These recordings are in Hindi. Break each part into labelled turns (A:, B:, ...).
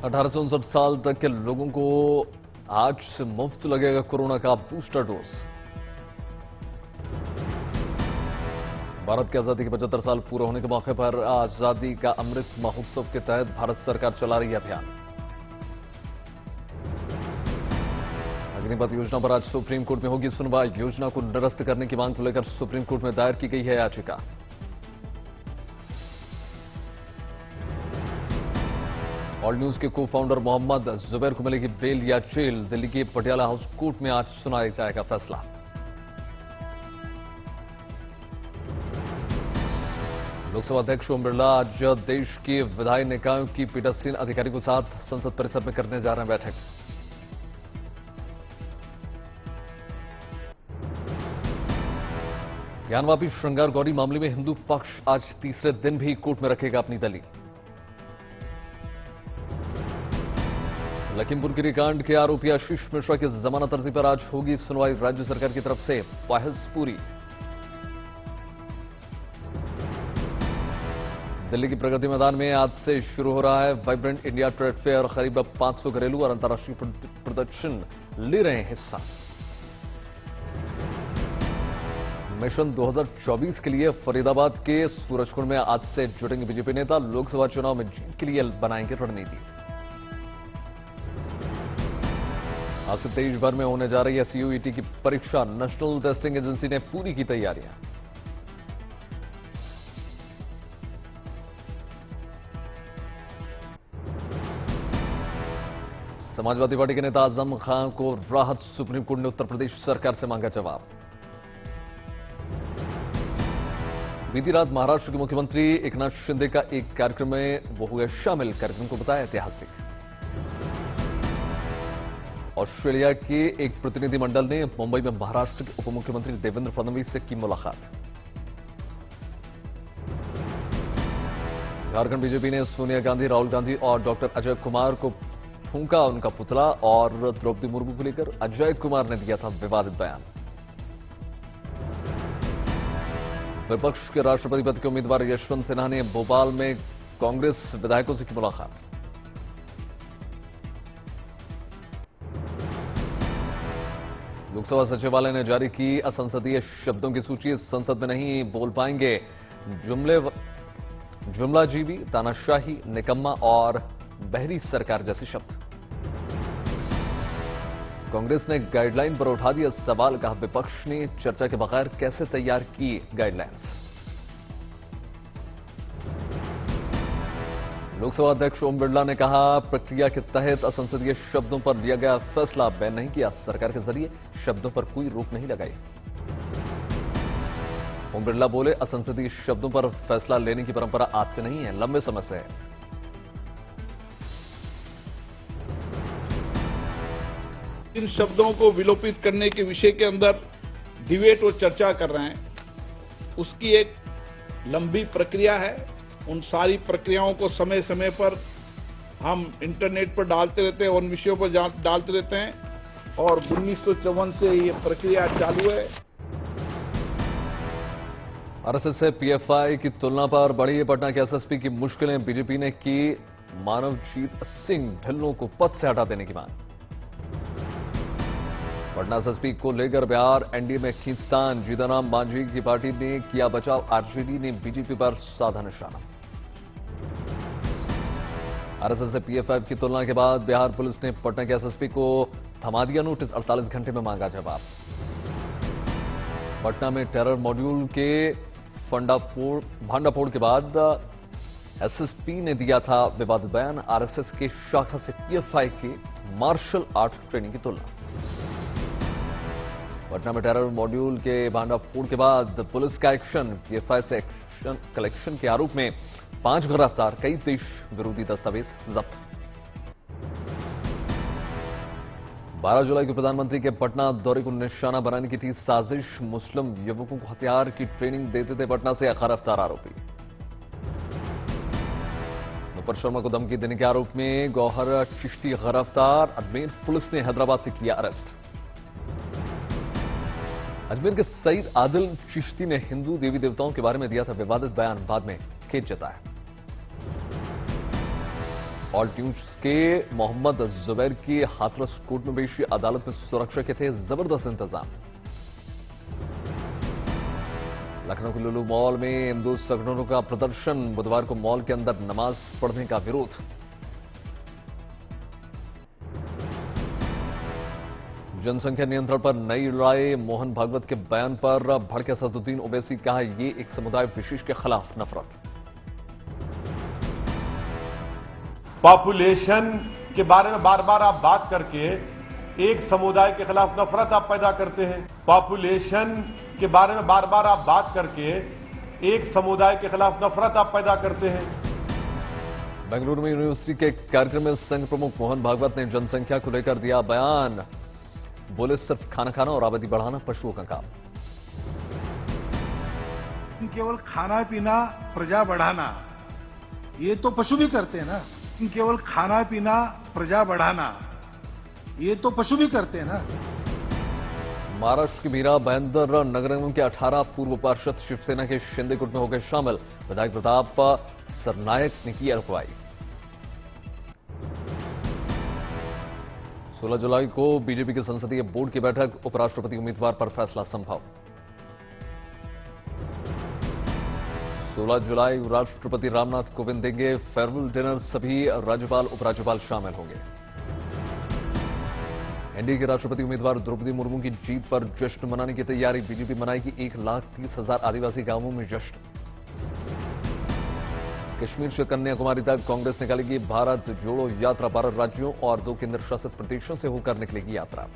A: 1859 साल तक के लोगों को आज से मुफ्त लगेगा कोरोना का बूस्टर डोज। भारत की आजादी के 75 साल पूरे होने के मौके पर आजादी का अमृत महोत्सव के तहत भारत सरकार चला रही है अभियान। अग्निपथ योजना पर आज सुप्रीम कोर्ट में होगी सुनवाई। योजना को निरस्त करने की मांग को लेकर सुप्रीम कोर्ट में दायर की गई है याचिका। ऑल न्यूज के को फाउंडर मोहम्मद जुबैर को मिलेगी बेल या जेल। दिल्ली के पटियाला हाउस कोर्ट में आज सुनाया जाएगा फैसला। लोकसभा अध्यक्ष ओम बिरला आज देश के विधायी निकायों की पीठासीन अधिकारियों के साथ संसद परिसर में करने जा रहे हैं बैठक। ज्ञानवापी श्रृंगार गौरी मामले में हिंदू पक्ष आज तीसरे दिन भी कोर्ट में रखेगा अपनी दलील। लखीमपुर गिरी कांड के आरोपी आशीष मिश्रा की जमानत अर्जी पर आज होगी सुनवाई। राज्य सरकार की तरफ से बहस पूरी। दिल्ली की प्रगति मैदान में आज से शुरू हो रहा है वाइब्रेंट इंडिया ट्रेड फेयर। करीब 500 घरेलू और अंतर्राष्ट्रीय प्रदर्शन ले रहे हैं हिस्सा। मिशन 2024 के लिए फरीदाबाद के सूरजकुंड में आज से जुटेंगे बीजेपी नेता। लोकसभा चुनाव में जीत के लिए बनाएंगे रणनीति। आज से देश भर में होने जा रही है सीयूईटी की परीक्षा। नेशनल टेस्टिंग एजेंसी ने पूरी की तैयारियां। समाजवादी पार्टी के नेता आजम खान को राहत। सुप्रीम कोर्ट ने उत्तर प्रदेश सरकार से मांगा जवाब। बीती रात महाराष्ट्र के मुख्यमंत्री एकनाथ शिंदे का एक कार्यक्रम में वो हुए शामिल। कार्यक्रम को बताया ऐतिहासिक। ऑस्ट्रेलिया के एक प्रतिनिधिमंडल ने मुंबई में महाराष्ट्र के उप मुख्यमंत्री देवेंद्र फडणवीस से की मुलाकात। झारखंड बीजेपी ने सोनिया गांधी, राहुल गांधी और डॉक्टर अजय कुमार को फूंका उनका पुतला। और द्रौपदी मुर्मू को लेकर अजय कुमार ने दिया था विवादित बयान। विपक्ष के राष्ट्रपति पद के उम्मीदवार यशवंत सिन्हा ने भोपाल में कांग्रेस विधायकों से की मुलाकात। लोकसभा सचिवालय ने जारी की असंसदीय शब्दों की सूची। संसद में नहीं बोल पाएंगे जुमलाजीवी, तानाशाही, निकम्मा और बहरी सरकार जैसे शब्द। कांग्रेस ने गाइडलाइन पर उठा दिया सवाल। कहा विपक्ष ने चर्चा के बगैर कैसे तैयार की गाइडलाइंस। लोकसभा अध्यक्ष ओम बिरला ने कहा प्रक्रिया के तहत असंसदीय शब्दों पर लिया गया फैसला बैन नहीं किया। सरकार के जरिए शब्दों पर कोई रोक नहीं लगाई। ओम बिरला बोले असंसदीय शब्दों पर फैसला लेने की परंपरा आज से नहीं है, लंबे समय से है।
B: इन शब्दों को विलोपित करने के विषय के अंदर डिबेट और चर्चा कर रहे हैं, उसकी एक लंबी प्रक्रिया है। उन सारी प्रक्रियाओं को समय समय पर हम इंटरनेट पर डालते रहते हैं, उन विषयों पर डालते रहते हैं और 1954 से ये प्रक्रिया चालू है।
A: आरएसएस से पीएफआई की तुलना पर बढ़ी है पटना के एसएसपी की मुश्किलें। बीजेपी ने की मानवजीत सिंह ढिल्लों को पद से हटा देने की मांग। पटना एसएसपी को लेकर बिहार एनडीए में खींचतान। जीतनराम मांझी की पार्टी ने किया बचाव। आरजेडी ने बीजेपी पर साधा निशाना। आरएसएस से पीएफआई की तुलना के बाद बिहार पुलिस ने पटना के एसएसपी को थमा दिया नोटिस। 48 घंटे में मांगा जवाब। पटना में टेरर मॉड्यूल के भांडाफोड़ के बाद एसएसपी ने दिया था विवादित बयान। आरएसएस के शाखा से पीएफआई के मार्शल आर्ट ट्रेनिंग की तुलना। पटना में टेरर मॉड्यूल के भांडाफोड़ के बाद पुलिस का एक्शन। पीएफआई से एक्शन कलेक्शन के आरोप में 5 गिरफ्तार। कई देश विरोधी दस्तावेज जब्त। 12 जुलाई को प्रधानमंत्री के पटना दौरे को निशाना बनाने की थी साजिश। मुस्लिम युवकों को हथियार की ट्रेनिंग देते थे पटना से गिरफ्तार आरोपी। नुपुर शर्मा को धमकी देने के आरोप में गौहर चिश्ती गिरफ्तार। अजमेर पुलिस ने हैदराबाद से किया अरेस्ट। अजमेर के सईद आदिल चिश्ती ने हिंदू देवी देवताओं के बारे में दिया था विवादित बयान। बाद में खेद जताया। ऑल न्यूज के मोहम्मद जुबैर की हाथरस कोर्ट में पेशी, अदालत में सुरक्षा के थे जबरदस्त इंतजाम। लखनऊ के लुलु मॉल में हिंदू संगठनों का प्रदर्शन, बुधवार को मॉल के अंदर नमाज पढ़ने का विरोध। जनसंख्या नियंत्रण पर नई राय, मोहन भागवत के बयान पर भड़के असदुद्दीन ओवैसी, कहा ये एक समुदाय विशेष के खिलाफ नफरत।
C: पॉपुलेशन के बारे में बार बार आप बात करके एक समुदाय के खिलाफ नफरत आप पैदा करते हैं। पॉपुलेशन के बारे में बार बार आप बात करके एक समुदाय के खिलाफ नफरत आप पैदा करते हैं।
A: बेंगलुरु में यूनिवर्सिटी के कार्यक्रम में संघ प्रमुख मोहन भागवत ने जनसंख्या को लेकर दिया बयान, बोले सिर्फ खाना खाना और आबादी बढ़ाना पशुओं का काम।
D: केवल खाना पीना प्रजा बढ़ाना, ये तो पशु भी करते हैं ना। केवल खाना पीना प्रजा बढ़ाना, ये तो पशु भी करते हैं ना।
A: महाराष्ट्र की मीरा भाईंदर नगर निगम के 18 पूर्व पार्षद शिवसेना के शिंदे गुट में हो गए शामिल, विधायक प्रताप सरनायक ने की अगुवाई। 16 जुलाई को बीजेपी के संसदीय बोर्ड की बैठक, उपराष्ट्रपति उम्मीदवार पर फैसला संभव। 16 जुलाई राष्ट्रपति रामनाथ कोविंद देंगे फेयरवेल डिनर, सभी राज्यपाल उपराज्यपाल शामिल होंगे। एनडीए के राष्ट्रपति उम्मीदवार द्रौपदी मुर्मू की जीत पर जश्न मनाने की तैयारी, बीजेपी मनाएगी 1,30,000 आदिवासी गांवों में जश्न। कश्मीर से कन्याकुमारी तक कांग्रेस निकालेगी भारत जोड़ो यात्रा, 12 राज्यों और 2 केंद्र शासित प्रदेशों से होकर निकलेगी यात्रा।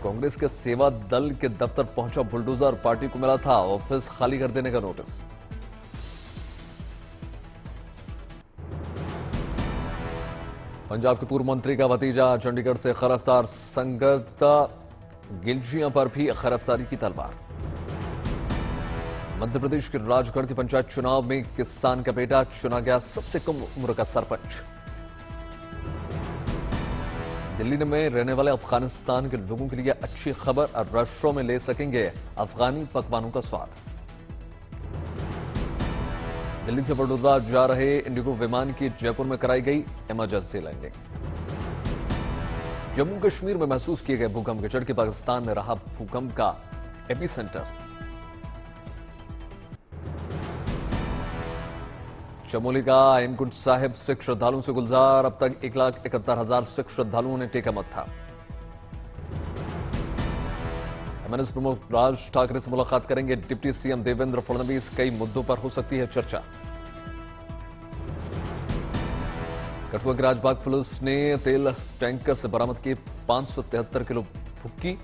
A: कांग्रेस के सेवा दल के दफ्तर पहुंचा बुलडोजर, पार्टी को मिला था ऑफिस खाली कर देने का नोटिस। पंजाब के पूर्व मंत्री का भतीजा चंडीगढ़ से गिरफ्तार, संगत गिलजिया पर भी गिरफ्तारी की तलवार। मध्य प्रदेश के राजगढ़ के पंचायत चुनाव में किसान का बेटा चुना गया सबसे कम उम्र का सरपंच। दिल्ली में रहने वाले अफगानिस्तान के लोगों के लिए अच्छी खबर, रेस्टोरेंट में ले सकेंगे अफगानी पकवानों का स्वाद। दिल्ली से वडोदरा जा रहे इंडिगो विमान की जयपुर में कराई गई इमरजेंसी लैंडिंग। जम्मू कश्मीर में महसूस किए गए भूकंप के झटके, पाकिस्तान में रहा भूकंप का एपिसेंटर। चमोली का हेमकुंड साहिब सिख श्रद्धालुओं से गुलजार, अब तक 1,71,000 सिख श्रद्धालुओं ने टेका मत्था। एमएनएस प्रमुख राज ठाकरे से मुलाकात करेंगे डिप्टी सीएम देवेंद्र फडणवीस, कई मुद्दों पर हो सकती है चर्चा। कठुआ के राजबाग पुलिस ने तेल टैंकर से बरामद किए 573 किलो भुक्की।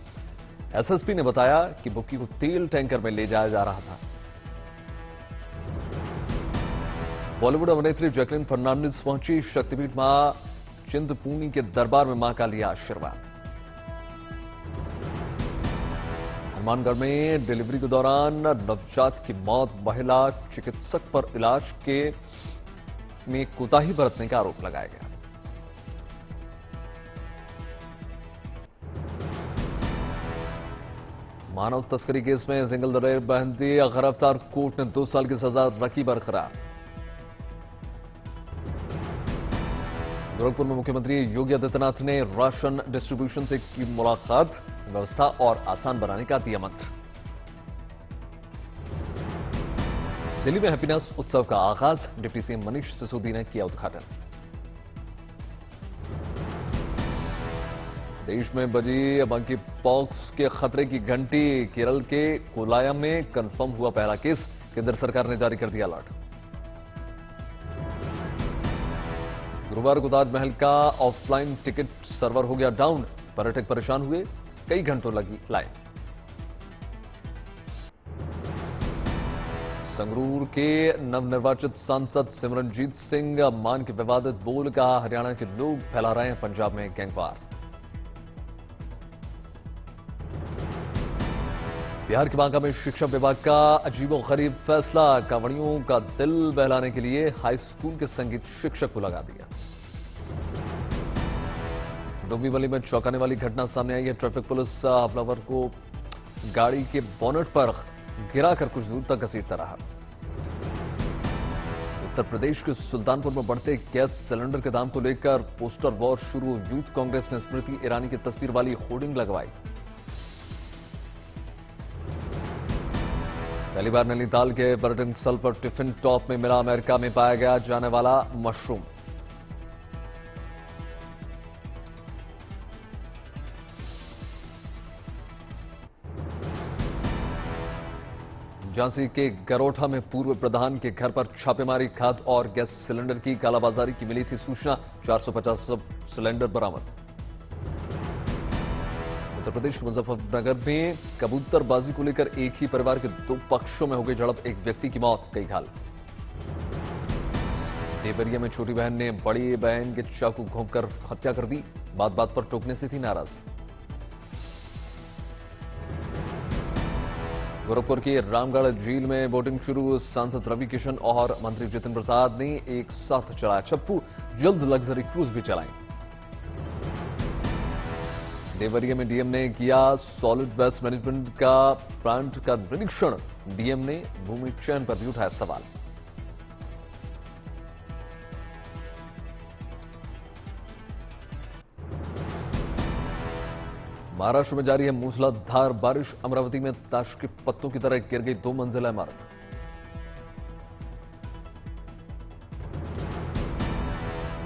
A: एसएसपी ने बताया कि भुक्की को तेल टैंकर में ले जाया जा रहा था। बॉलीवुड अभिनेत्री जैकलीन फर्नांडिस पहुंची शक्तिपीठ मां चिंतपूर्णी के दरबार में, मां का लिया आशीर्वाद। हनुमानगढ़ में डिलीवरी के दौरान नवजात की मौत, महिला चिकित्सक पर इलाज में कोताही बरतने का आरोप लगाया गया। मानव तस्करी केस में सिंगल दलेर बहंती गिरफ्तार, कोर्ट ने 2 साल की सजा रखी बरकरार। गोरखपुर में मुख्यमंत्री योगी आदित्यनाथ ने राशन डिस्ट्रीब्यूशन से की मुलाकात, व्यवस्था और आसान बनाने का दिया मंत्र। दिल्ली में हैप्पीनेस उत्सव का आगाज, डिप्टी सीएम मनीष सिसोदिया ने किया उद्घाटन। देश में बजी मंकी पॉक्स के खतरे की घंटी, केरल के कोलायम में कंफर्म हुआ पहला केस, केंद्र सरकार ने जारी कर दिया अलर्ट। गुरुवार को ताजमहल का ऑफलाइन टिकट सर्वर हो गया डाउन, पर्यटक परेशान हुए, कई घंटों लगी लाइन। संगरूर के नवनिर्वाचित सांसद सिमरनजीत सिंह मान के विवादित बोल, कहा हरियाणा के लोग फैला रहे हैं पंजाब में गैंगवार। बिहार के बांका में शिक्षा विभाग का अजीबोगरीब फैसला, कांवड़ियों का दिल बहलाने के लिए हाई स्कूल के संगीत शिक्षक को लगा दिया। डोंबिवली में चौंकाने वाली घटना सामने आई है, ट्रैफिक पुलिस हमलावर को गाड़ी के बोनट पर गिराकर कुछ दूर तक घसीटता रहा। उत्तर प्रदेश के सुल्तानपुर में बढ़ते गैस सिलेंडर के दाम को लेकर पोस्टर वॉर शुरू। यूथ कांग्रेस ने स्मृति ईरानी की तस्वीर वाली होर्डिंग लगवाई। पहली बार नैनीताल के पर्यटन स्थल पर टिफिन टॉप में मिला अमेरिका में पाया गया जाने वाला मशरूम। झांसी के गरोठा में पूर्व प्रधान के घर पर छापेमारी। खाद और गैस सिलेंडर की कालाबाजारी की मिली थी सूचना। 450 सिलेंडर बरामद। उत्तर प्रदेश के मुजफ्फरनगर में कबूतरबाजी को लेकर एक ही परिवार के दो पक्षों में हो गई झड़प। एक व्यक्ति की मौत, कई घायल। देवरिया में छोटी बहन ने बड़ी बहन के चाकू घोंपकर हत्या कर दी। बात बात पर टोकने से थी नाराज। गोरखपुर की रामगढ़ झील में बोटिंग शुरू। सांसद रवि किशन और मंत्री जितिन प्रसाद ने एक साथ चलाया चप्पू। जल्द लग्जरी क्रूज भी चलाएं। देवरिया में डीएम ने किया सॉलिड वेस्ट मैनेजमेंट का प्लांट का निरीक्षण। डीएम ने भूमि चयन पर भी उठाया सवाल। महाराष्ट्र में जारी है मूसलाधार बारिश। अमरावती में ताश के पत्तों की तरह गिर गई 2 मंजिला इमारत।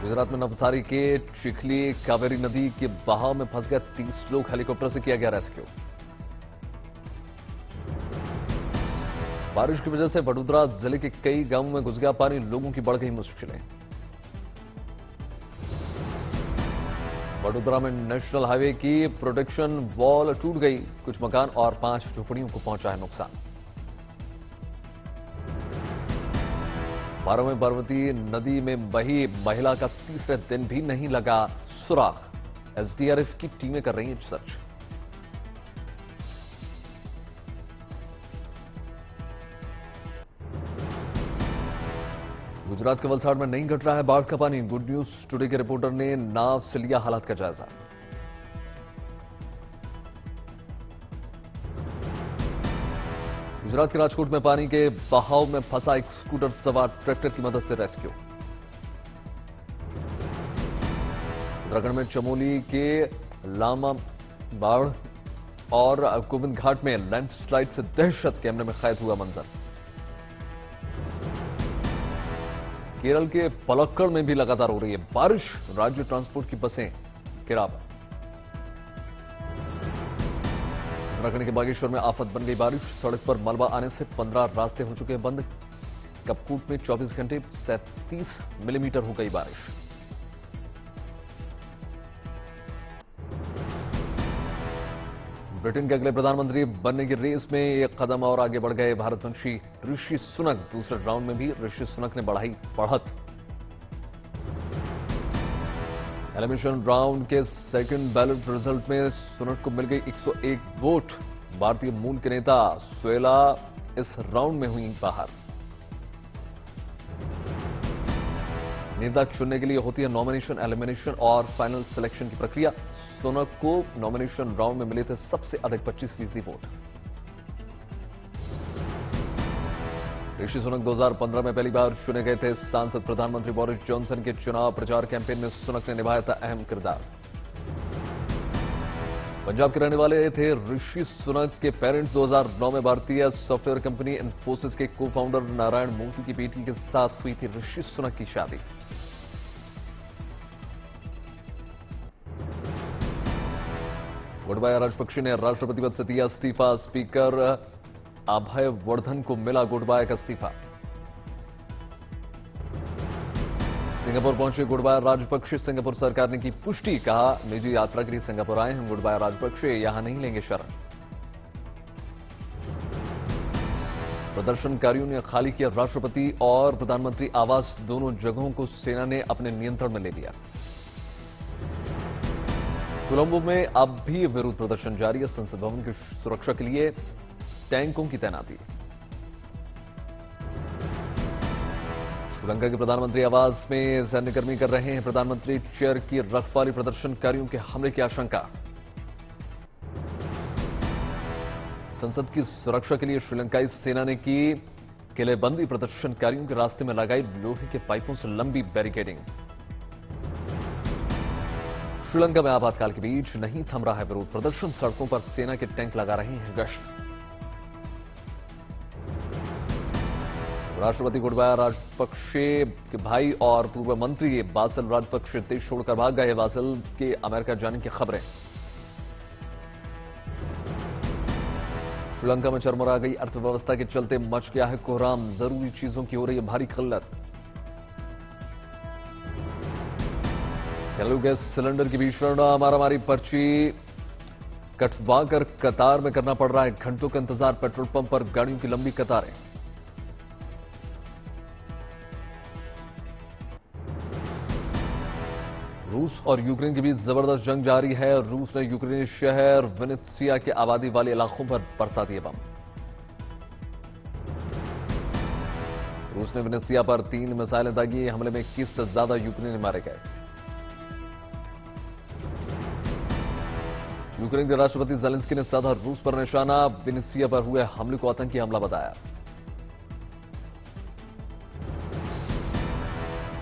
A: गुजरात में नवसारी के चिखली कावेरी नदी के बहाव में फंस गए 30 लोग। हेलीकॉप्टर से किया गया रेस्क्यू। बारिश की वजह से वडोदरा जिले के कई गांवों में घुस गया पानी। लोगों की बढ़ गई मुश्किलें। वडोदरा में नेशनल हाईवे की प्रोटेक्शन वॉल टूट गई। कुछ मकान और 5 झोपड़ियों को पहुंचा है नुकसान। बारहवें पार्वती नदी में बही महिला का तीसरे दिन भी नहीं लगा सुराग। एसडीआरएफ की टीमें कर रही हैं सर्च। गुजरात के वलसाड़ में नहीं घट रहा है बाढ़ का पानी। गुड न्यूज टुडे के रिपोर्टर ने नाव से लिया हालात का जायजा। गुजरात के राजकोट में पानी के बहाव में फंसा एक स्कूटर सवार ट्रैक्टर की मदद से रेस्क्यू। उत्तराखंड में चमोली के लामा बाढ़ और गोविंद घाट में लैंडस्लाइड से दहशत। कैमरे में कैद हुआ मंजर। केरल के पलक्कड़ में भी लगातार हो रही है बारिश। राज्य ट्रांसपोर्ट की बसें गिरावट। उत्तराखंड के बागेश्वर में आफत बन गई बारिश। सड़क पर मलबा आने से 15 रास्ते हो चुके हैं बंद। कपकोट में 24 घंटे 37 मिलीमीटर हो गई बारिश। ब्रिटेन के अगले प्रधानमंत्री बनने की रेस में एक कदम और आगे बढ़ गए भारतवंशी ऋषि सुनक। दूसरे राउंड में भी ऋषि सुनक ने बढ़ाई बढ़त। एलिमिनेशन राउंड के सेकंड बैलेट रिजल्ट में सुनक को मिल गई 101 वोट। भारतीय मूल के नेता सुएला इस राउंड में हुई बाहर। नेता चुनने के लिए होती है नॉमिनेशन, एलिमिनेशन और फाइनल सिलेक्शन की प्रक्रिया। सुनक को नॉमिनेशन राउंड में मिले थे सबसे अधिक 25% वोट। ऋषि सुनक 2015 में पहली बार चुने गए थे सांसद। प्रधानमंत्री बोरिस जॉनसन के चुनाव प्रचार कैंपेन में सुनक ने निभाया था अहम किरदार। पंजाब के रहने वाले थे ऋषि सुनक के पेरेंट्स। 2009 में भारतीय सॉफ्टवेयर कंपनी इन्फोसिस के को फाउंडर नारायण मूर्ति की बेटी के साथ हुई थी ऋषि सुनक की शादी। गोडबाया राजपक्षे ने राष्ट्रपति पद से दिया इस्तीफा। स्पीकर अभय वर्धन को मिला गोडबाया का इस्तीफा। सिंगापुर पहुंचे गोडबाया राजपक्षे। सिंगापुर सरकार ने की पुष्टि। कहा निजी यात्रा के लिए सिंगापुर आए हैं गोडबाया राजपक्षे, यहां नहीं लेंगे शरण। प्रदर्शनकारियों ने खाली किया राष्ट्रपति और प्रधानमंत्री आवास। दोनों जगहों को सेना ने अपने नियंत्रण में ले लिया। कोलंबो में अब भी विरोध प्रदर्शन जारी है। संसद भवन की सुरक्षा के लिए टैंकों की तैनाती। श्रीलंका के प्रधानमंत्री आवास में सैन्यकर्मी कर रहे हैं प्रधानमंत्री चेयर की रखवाली। प्रदर्शनकारियों के हमले की आशंका। संसद की सुरक्षा के लिए श्रीलंकाई सेना ने की किलेबंदी प्रदर्शनकारियों के रास्ते में लगाई लोहे के पाइपों से लंबी बैरिकेडिंग। श्रीलंका में आपातकाल के बीच नहीं थम रहा है विरोध प्रदर्शन, सड़कों पर सेना के टैंक लगा रहे हैं गश्त। राष्ट्रपति गोटाबाया राजपक्षे के भाई और पूर्व मंत्री बासिल राजपक्षे देश छोड़कर भाग गए। बासिल के अमेरिका जाने की खबरें। श्रीलंका में चरमरा गई अर्थव्यवस्था के चलते मच गया है कोहराम, जरूरी चीजों की हो रही है भारी किल्लत। घरेलू गैस सिलेंडर की भीषण मारामारी, पर्ची कटवाकर कतार में करना पड़ रहा है घंटों का इंतजार, पेट्रोल पंप पर गाड़ियों की लंबी कतारें। रूस और यूक्रेन के बीच जबरदस्त जंग जारी है। रूस ने यूक्रेनी शहर विनित्सिया के आबादी वाले इलाकों पर बरसा दिए बम। रूस ने विनित्सिया पर 3 मिसाइलें दागी। हमले में 21 से ज्यादा यूक्रेनी मारे गए। यूक्रेन के राष्ट्रपति ज़ेलेंस्की ने साधा रूस पर निशाना, विनित्सिया पर हुए हमले को आतंकी हमला बताया।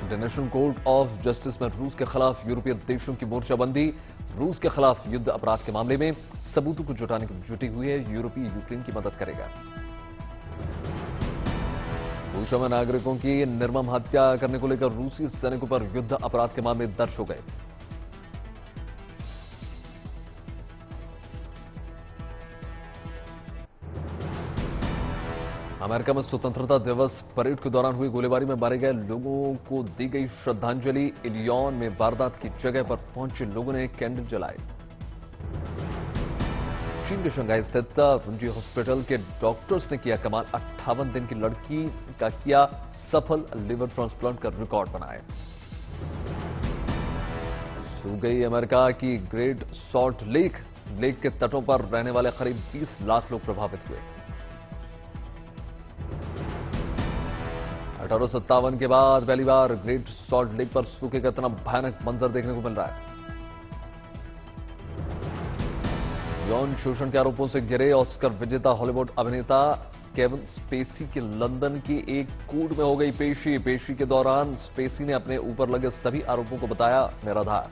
A: इंटरनेशनल कोर्ट ऑफ जस्टिस में रूस के खिलाफ यूरोपीय देशों की मोर्चाबंदी। रूस के खिलाफ युद्ध अपराध के मामले में सबूतों को जुटाने की जुटी हुई है। यूरोपीय यूक्रेन की मदद करेगा। रूस में नागरिकों की निर्मम हत्या करने को लेकर रूसी सैनिकों पर युद्ध अपराध के मामले दर्ज हो गए। अमेरिका में स्वतंत्रता दिवस परेड के दौरान हुई गोलीबारी में मारे गए लोगों को दी गई श्रद्धांजलि। इलियॉन में वारदात की जगह पर पहुंचे लोगों ने कैंडल जलाए। चीन के शंघाई स्थित रुंजी हॉस्पिटल के डॉक्टर्स ने किया कमाल, 58 दिन की लड़की का किया सफल लिवर ट्रांसप्लांट का रिकॉर्ड बनाए। सूख गई अमेरिका की ग्रेट सॉल्ट लेक के तटों पर रहने वाले करीब 20 लाख लोग प्रभावित हुए। 1857 के बाद पहली बार ग्रेट सॉल्ट लेक पर सूखे का इतना भयानक मंजर देखने को मिल रहा है। यौन शोषण के आरोपों से घिरे ऑस्कर विजेता हॉलीवुड अभिनेता केविन स्पेसी की लंदन की एक कोर्ट में हो गई पेशी। पेशी के दौरान स्पेसी ने अपने ऊपर लगे सभी आरोपों को बताया निराधार।